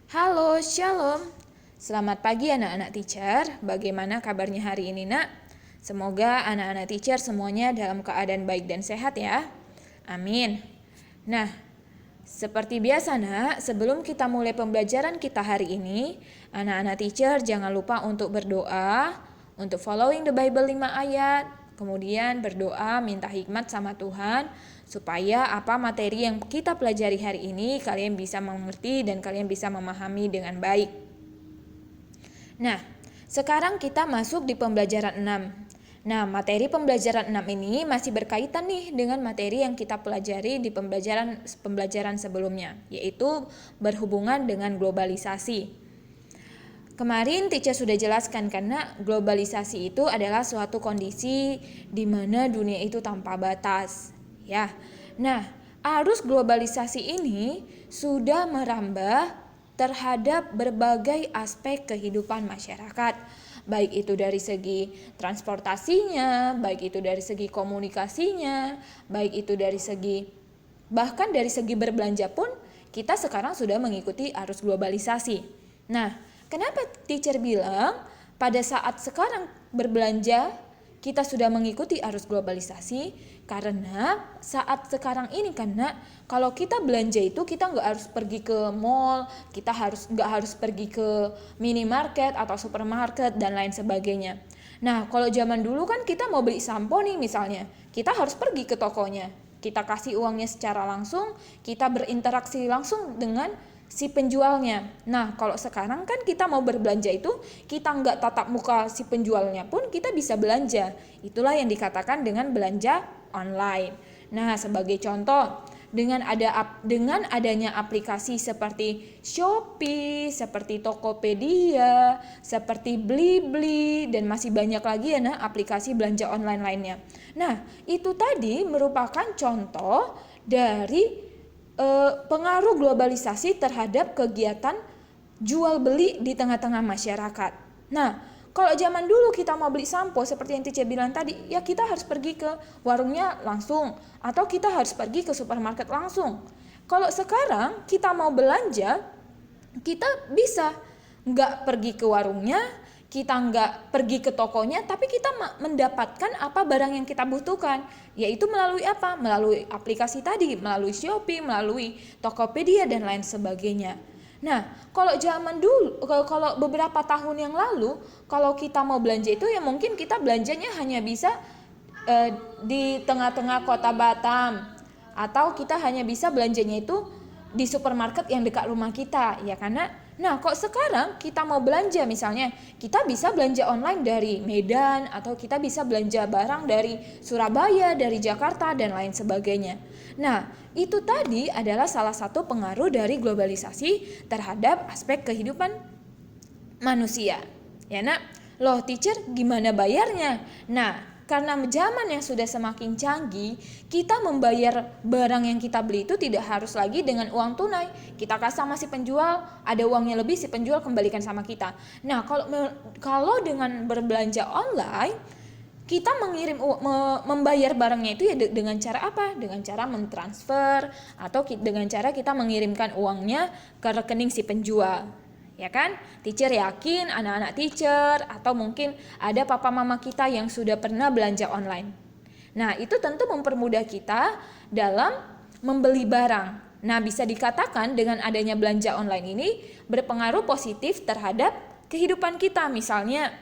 Halo, Shalom. Selamat pagi anak-anak teacher. Bagaimana kabarnya hari ini, Nak? Semoga anak-anak teacher semuanya dalam keadaan baik dan sehat ya. Amin. Nah, seperti biasa, Nak, sebelum kita mulai pembelajaran kita hari ini, anak-anak teacher jangan lupa untuk berdoa, untuk following the Bible 5 ayat, kemudian berdoa minta hikmat sama Tuhan, supaya apa materi yang kita pelajari hari ini kalian bisa mengerti dan kalian bisa memahami dengan baik. Nah, sekarang kita masuk di pembelajaran 6. Nah, materi pembelajaran 6 ini masih berkaitan nih dengan materi yang kita pelajari di pembelajaran sebelumnya, yaitu berhubungan dengan globalisasi. Kemarin teacher sudah jelaskan karena globalisasi itu adalah suatu kondisi di mana dunia itu tanpa batas. Ya, nah arus globalisasi ini sudah merambah terhadap berbagai aspek kehidupan masyarakat, baik itu dari segi transportasinya, baik itu dari segi komunikasinya, baik itu dari segi bahkan dari segi berbelanja pun kita sekarang sudah mengikuti arus globalisasi. Nah, kenapa teacher bilang pada saat sekarang berbelanja kita sudah mengikuti arus globalisasi? Karena saat sekarang ini, karena kalau kita belanja itu kita nggak harus pergi ke mall, kita nggak harus pergi ke minimarket atau supermarket dan lain sebagainya. Nah, kalau zaman dulu kan kita mau beli sampo nih misalnya, kita harus pergi ke tokonya, kita kasih uangnya secara langsung, kita berinteraksi langsung dengan si penjualnya. Nah, kalau sekarang kan kita mau berbelanja itu kita nggak tatap muka si penjualnya pun kita bisa belanja. Itulah yang dikatakan dengan belanja online. Nah, sebagai contoh, dengan adanya aplikasi seperti Shopee, seperti Tokopedia, seperti Blibli dan masih banyak lagi ya aplikasi belanja online lainnya. Nah, itu tadi merupakan contoh dari pengaruh globalisasi terhadap kegiatan jual beli di tengah-tengah masyarakat. Nah, kalau zaman dulu kita mau beli sampo seperti yang teacher bilang tadi, ya kita harus pergi ke warungnya langsung atau kita harus pergi ke supermarket langsung. Kalau sekarang kita mau belanja, kita bisa nggak pergi ke warungnya, kita nggak pergi ke tokonya, tapi kita mendapatkan apa barang yang kita butuhkan, yaitu melalui apa? Melalui aplikasi tadi, melalui Shopee, melalui Tokopedia dan lain sebagainya. Nah, kalau zaman dulu, kalau beberapa tahun yang lalu, kalau kita mau belanja itu ya mungkin kita belanjanya hanya bisa di tengah-tengah kota Batam, atau kita hanya bisa belanjanya itu di supermarket yang dekat rumah kita, ya karena nah kok sekarang kita mau belanja misalnya kita bisa belanja online dari Medan atau kita bisa belanja barang dari Surabaya, dari Jakarta dan lain sebagainya. Nah, itu tadi adalah salah satu pengaruh dari globalisasi terhadap aspek kehidupan manusia. Ya, Nak. Loh, teacher, gimana bayarnya? Nah, karena zaman yang sudah semakin canggih, kita membayar barang yang kita beli itu tidak harus lagi dengan uang tunai. Kita kasih sama si penjual, ada uangnya lebih, si penjual kembalikan sama kita. Nah, kalau dengan berbelanja online, kita membayar barangnya itu ya dengan cara apa? Dengan cara mentransfer atau dengan cara kita mengirimkan uangnya ke rekening si penjual. Ya kan? Teacher yakin anak-anak teacher atau mungkin ada papa mama kita yang sudah pernah belanja online. Nah, itu tentu mempermudah kita dalam membeli barang. Nah, bisa dikatakan dengan adanya belanja online ini berpengaruh positif terhadap kehidupan kita. Misalnya,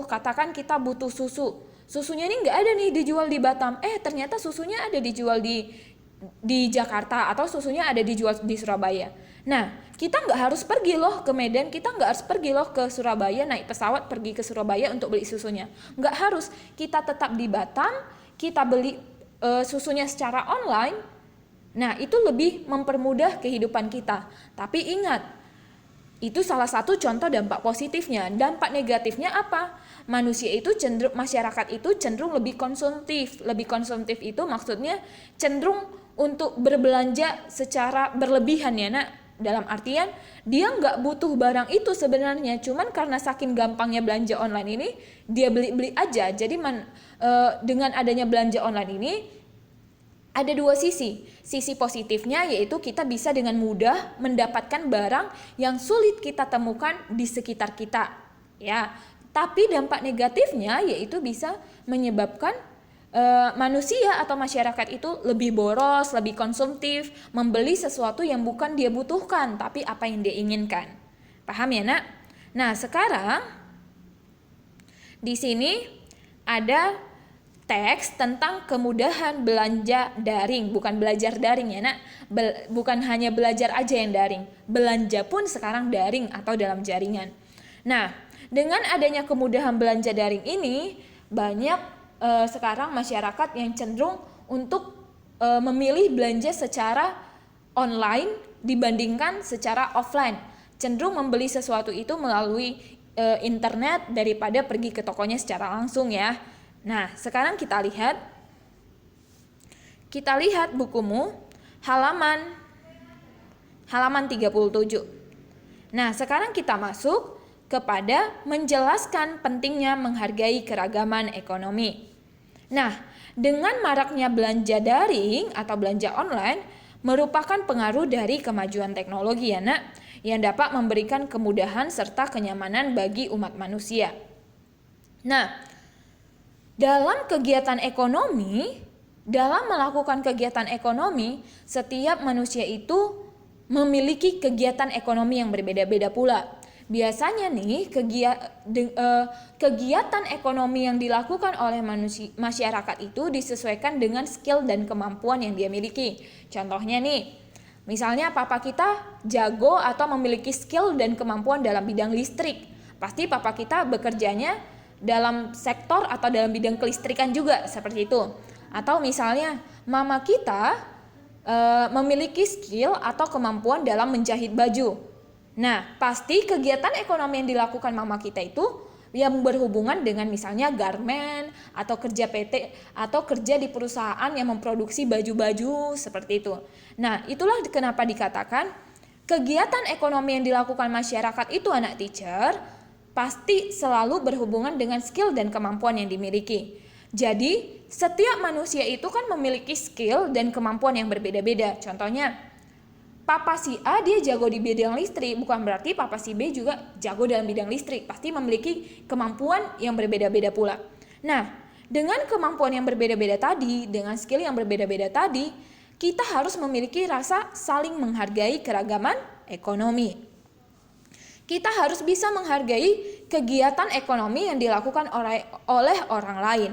katakan kita butuh susu. Susunya ini nggak ada nih dijual di Batam. Ternyata susunya ada dijual di Jakarta atau susunya ada dijual di Surabaya. Nah, kita nggak harus pergi loh ke Medan, kita nggak harus pergi loh ke Surabaya, naik pesawat pergi ke Surabaya untuk beli susunya. Nggak harus, kita tetap di Batam, kita beli susunya secara online. Nah, itu lebih mempermudah kehidupan kita. Tapi ingat, itu salah satu contoh dampak positifnya. Dampak negatifnya apa? Masyarakat itu cenderung lebih konsumtif. Lebih konsumtif itu maksudnya cenderung untuk berbelanja secara berlebihan ya, Nak. Dalam artian dia nggak butuh barang itu sebenarnya, cuman karena saking gampangnya belanja online ini dia beli-beli aja. Jadi dengan adanya belanja online ini ada dua sisi. Sisi positifnya yaitu kita bisa dengan mudah mendapatkan barang yang sulit kita temukan di sekitar kita. Ya, tapi dampak negatifnya yaitu bisa menyebabkan manusia atau masyarakat itu lebih boros, lebih konsumtif, membeli sesuatu yang bukan dia butuhkan, tapi apa yang dia inginkan. Paham ya, Nak? Nah, sekarang di sini ada teks tentang kemudahan belanja daring, bukan belajar daring ya, Nak. Bukan hanya belajar aja yang daring, belanja pun sekarang daring atau dalam jaringan. Nah, dengan adanya kemudahan belanja daring ini, banyak sekarang masyarakat yang cenderung untuk memilih belanja secara online dibandingkan secara offline. Cenderung membeli sesuatu itu melalui internet daripada pergi ke tokonya secara langsung ya. Nah, sekarang kita lihat bukumu halaman 37. Nah, sekarang kita masuk kepada menjelaskan pentingnya menghargai keragaman ekonomi. Nah, dengan maraknya belanja daring atau belanja online merupakan pengaruh dari kemajuan teknologi ya, Nak, yang dapat memberikan kemudahan serta kenyamanan bagi umat manusia. Nah, dalam melakukan kegiatan ekonomi, setiap manusia itu memiliki kegiatan ekonomi yang berbeda-beda pula. Biasanya nih kegiatan ekonomi yang dilakukan oleh masyarakat itu disesuaikan dengan skill dan kemampuan yang dia miliki. Contohnya nih, misalnya papa kita jago atau memiliki skill dan kemampuan dalam bidang listrik. Pasti papa kita bekerjanya dalam sektor atau dalam bidang kelistrikan juga, seperti itu. Atau misalnya mama kita memiliki skill atau kemampuan dalam menjahit baju. Nah, pasti kegiatan ekonomi yang dilakukan mama kita itu yang berhubungan dengan misalnya garmen atau kerja PT atau kerja di perusahaan yang memproduksi baju-baju seperti itu. Nah, itulah kenapa dikatakan kegiatan ekonomi yang dilakukan masyarakat itu, anak teacher, pasti selalu berhubungan dengan skill dan kemampuan yang dimiliki. Jadi, setiap manusia itu kan memiliki skill dan kemampuan yang berbeda-beda. Contohnya, Papa si A dia jago di bidang listrik, bukan berarti Papa si B juga jago dalam bidang listrik. Pasti memiliki kemampuan yang berbeda-beda pula. Nah, dengan kemampuan yang berbeda-beda tadi, dengan skill yang berbeda-beda tadi, kita harus memiliki rasa saling menghargai keragaman ekonomi. Kita harus bisa menghargai kegiatan ekonomi yang dilakukan oleh orang lain.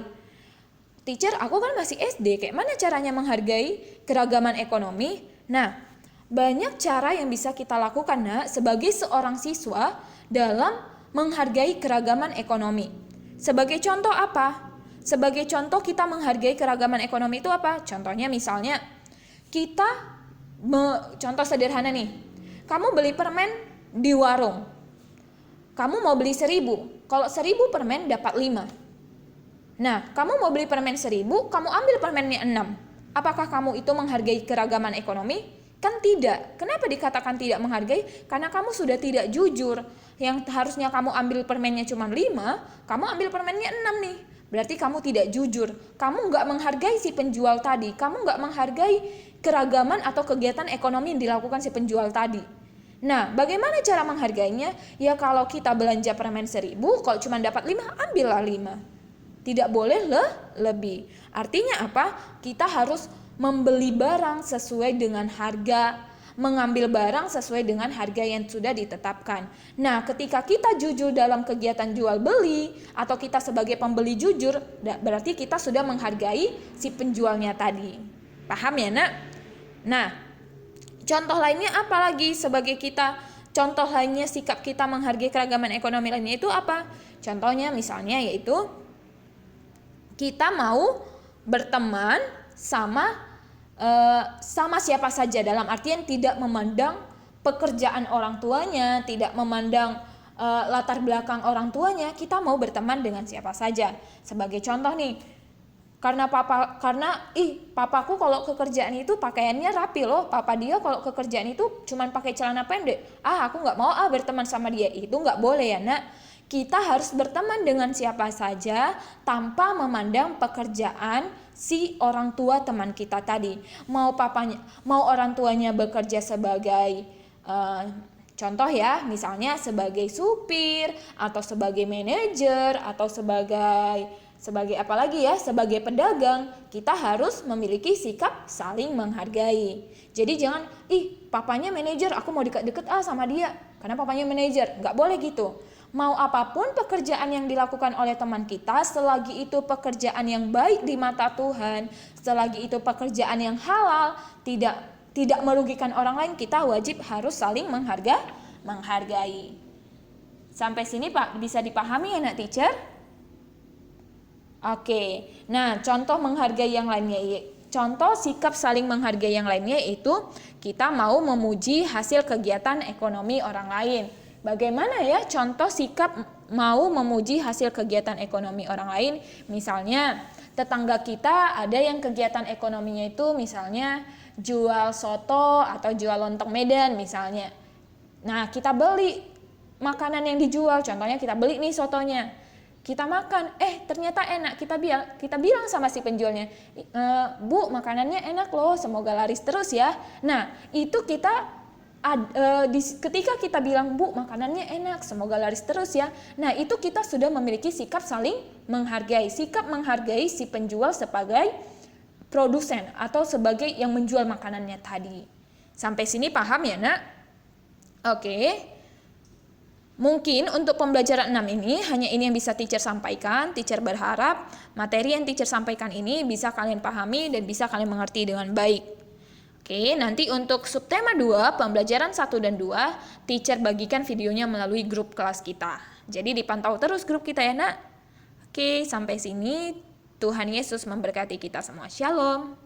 Teacher, aku kan masih SD, kayak mana caranya menghargai keragaman ekonomi? Nah, banyak cara yang bisa kita lakukan, Nak, sebagai seorang siswa dalam menghargai keragaman ekonomi. Sebagai contoh apa? Sebagai contoh kita menghargai keragaman ekonomi itu apa? Contohnya misalnya contoh sederhana nih. Kamu beli permen di warung. Kamu mau beli 1.000. Kalau 1.000 permen dapat 5. Nah, kamu mau beli permen 1.000, kamu ambil permennya 6. Apakah kamu itu menghargai keragaman ekonomi? Kan tidak. Kenapa dikatakan tidak menghargai? Karena kamu sudah tidak jujur. Yang harusnya kamu ambil permennya cuma 5, kamu ambil permennya 6 nih. Berarti kamu tidak jujur. Kamu nggak menghargai si penjual tadi. Kamu nggak menghargai keragaman atau kegiatan ekonomi yang dilakukan si penjual tadi. Nah, bagaimana cara menghargainya? Ya kalau kita belanja permen 1.000, kalau cuma dapat 5, ambillah 5. Tidak boleh lebih. Artinya apa? Kita harus membeli barang sesuai dengan harga, mengambil barang sesuai dengan harga yang sudah ditetapkan. Nah, ketika kita jujur dalam kegiatan jual beli atau kita sebagai pembeli jujur, berarti kita sudah menghargai si penjualnya tadi. Paham ya, Nak? Nah, contoh lainnya apa lagi sebagai kita? Contoh lainnya sikap kita menghargai keragaman ekonomi lainnya itu apa? Contohnya misalnya yaitu kita mau berteman sama siapa saja, dalam artian tidak memandang pekerjaan orang tuanya, tidak memandang latar belakang orang tuanya, kita mau berteman dengan siapa saja. Sebagai contoh nih, karena papaku kalau ke kerjaan itu pakaiannya rapi loh, papa dia kalau ke kerjaan itu cuman pakai celana pendek, aku nggak mau berteman sama dia. Itu nggak boleh ya, Nak. Kita harus berteman dengan siapa saja tanpa memandang pekerjaan si orang tua teman kita tadi. Mau orang tuanya bekerja sebagai contoh ya, misalnya sebagai supir atau sebagai manajer atau sebagai apa lagi ya, sebagai pedagang, kita harus memiliki sikap saling menghargai. Jadi jangan, papanya manajer, aku mau deket-deket sama dia karena papanya manajer. Nggak boleh gitu. Mau apapun pekerjaan yang dilakukan oleh teman kita, selagi itu pekerjaan yang baik di mata Tuhan, selagi itu pekerjaan yang halal, tidak merugikan orang lain, kita wajib harus saling menghargai. Sampai sini Pak bisa dipahami ya nak teacher? Oke. Nah, contoh menghargai yang lainnya, contoh sikap saling menghargai yang lainnya itu kita mau memuji hasil kegiatan ekonomi orang lain. Bagaimana ya contoh sikap mau memuji hasil kegiatan ekonomi orang lain? Misalnya tetangga kita ada yang kegiatan ekonominya itu misalnya jual soto atau jual lontong Medan misalnya. Nah, kita beli makanan yang dijual, contohnya kita beli nih sotonya. Kita makan, ternyata enak. Kita bilang sama si penjualnya, Bu, makanannya enak loh, semoga laris terus ya. Nah, itu ketika kita bilang, Bu, makanannya enak, semoga laris terus ya. Nah, itu kita sudah memiliki sikap saling menghargai. Sikap menghargai si penjual sebagai produsen atau sebagai yang menjual makanannya tadi. Sampai sini paham ya, nak? Oke. Mungkin untuk pembelajaran 6 ini hanya ini yang bisa teacher sampaikan. Teacher berharap materi yang teacher sampaikan ini bisa kalian pahami dan bisa kalian mengerti dengan baik. Oke, nanti untuk subtema 2, pembelajaran 1 dan 2, teacher bagikan videonya melalui grup kelas kita. Jadi dipantau terus grup kita ya nak. Oke, sampai sini Tuhan Yesus memberkati kita semua. Shalom.